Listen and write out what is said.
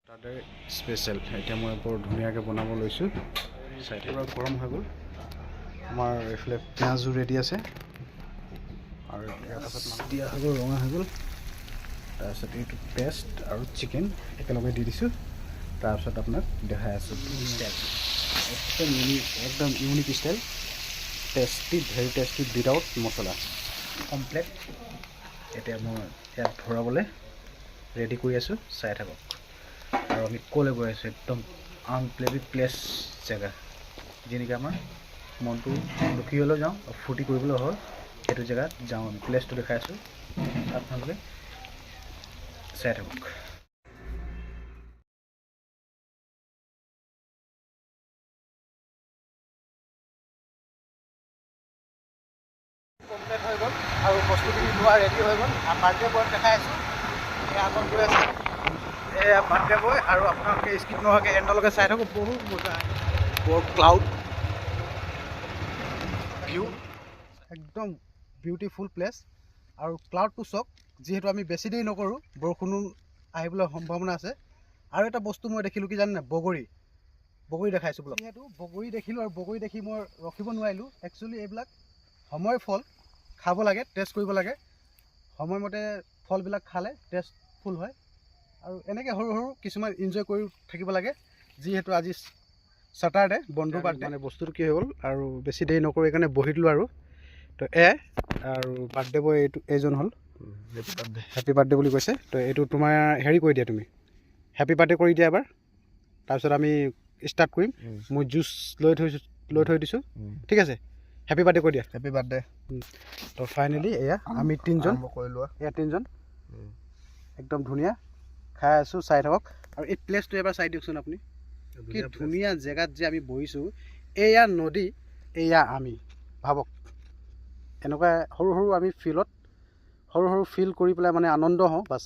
তাতে স্পেচিয়েল এতিয়া মই বৰ ধুনীয়াকৈ বনাব লৈছোঁ। চাইডৰ পৰা গৰম হৈ গ'ল। আমাৰ এইফালে পিঁয়াজো ৰেডি আছে আৰু ইয়াৰ পাছত দিয়া হৈ গ'ল, ৰঙা হৈ গ'ল। তাৰপিছত এইটো পেষ্ট আৰু চিকেন একেলগে দি দিছোঁ। তাৰপিছত আপোনাক দেখাই আছোঁ ষ্টাইল, একদম unique style, tasty, very tasty without মছলা, কমপ্লেট। এতিয়া মই ইয়াত ভৰাবলৈ ৰেডি কৰি আছোঁ, চাই থাকক। আৰু আমি ক'লৈ গৈ আছোঁ, একদম আনপ্লেবি প্লেচ জেগা, যি নেকি আমাৰ মনটো দুখী হ'লেও যাওঁ, ফূৰ্তি কৰিবলৈ হয়, সেইটো জেগাত যাওঁ। আমি প্লেচটো দেখাই আছোঁ, আপোনালোকে চাই থাকক। কমপ্লিট হৈ গ'ল আৰু বস্তুখিনি লোৱা ৰেডি হৈ গ'ল। বাৰ্থডে বয়ক দেখাই আছোঁ, এয়া আগত গৈ আছে, এয়া বাৰ্থডে বয়। আৰু আপোনালোকে স্কিপ নোহোৱাকৈ এণ্ডলৈকে চাই থাকক, বহুত মজা, বৰ ক্লাউড ভিউ, একদম বিউটিফুল প্লেচ। আৰু ক্লাউডটো চাওক, যিহেতু আমি বেছি দেৰি নকৰোঁ, বৰষুণো আহিবলৈ সম্ভাৱনা আছে। আৰু এটা বস্তু মই দেখিলোঁ, কি জানে নাই, বগৰী দেখাইছোঁ বোলো। যিহেতু বগৰী দেখিলোঁ আৰু বগৰী দেখি মই ৰখিব নোৱাৰিলোঁ। একচুৱেলি এইবিলাক সময়ৰ ফল, খাব লাগে, টেষ্ট কৰিব লাগে। সময়মতে ফলবিলাক খালে টেষ্টফুল হয়। আৰু এনেকৈ সৰু সৰু কিছুমান এনজয় কৰি থাকিব লাগে। যিহেতু আজি ছেটাৰডে, বন্ধু বাৰ্থডে, মানে বস্তুটো কি হৈ গ'ল আৰু বেছি দেৰি নকৰোঁ, সেইকাৰণে বহি দিলোঁ। আৰু তো আৰু বাৰ্থডে বয় এইজন হ'ল, হেপী বাৰ্থডে বুলি কৈছে। তো এইটো তোমাৰ হেৰি কৰি দিয়া, তুমি হেপী বাৰ্থডে কৰি দিয়া এবাৰ। তাৰপিছত আমি ষ্টাৰ্ট কৰিম। মই জুচ লৈ থৈ দিছোঁ, ঠিক আছে। হেপী বাৰ্থডে কৈ দিয়া। Happy birthday. তো ফাইনেলি এয়া আমি তিনিজন কৰি লোৱা, এয়া তিনিজন একদম ধুনীয়া খাই আছোঁ, চাই থাকক। আৰু এই প্লেচটো এবাৰ চাই দিয়কচোন আপুনি, কি ধুনীয়া জেগাত যে আমি বহিছোঁ। এয়া নদী, এয়া আমি, ভাবক। এনেকুৱা সৰু সৰু আমি ফিল্ড কৰি পেলাই মানে আনন্দ হওঁ বাছ।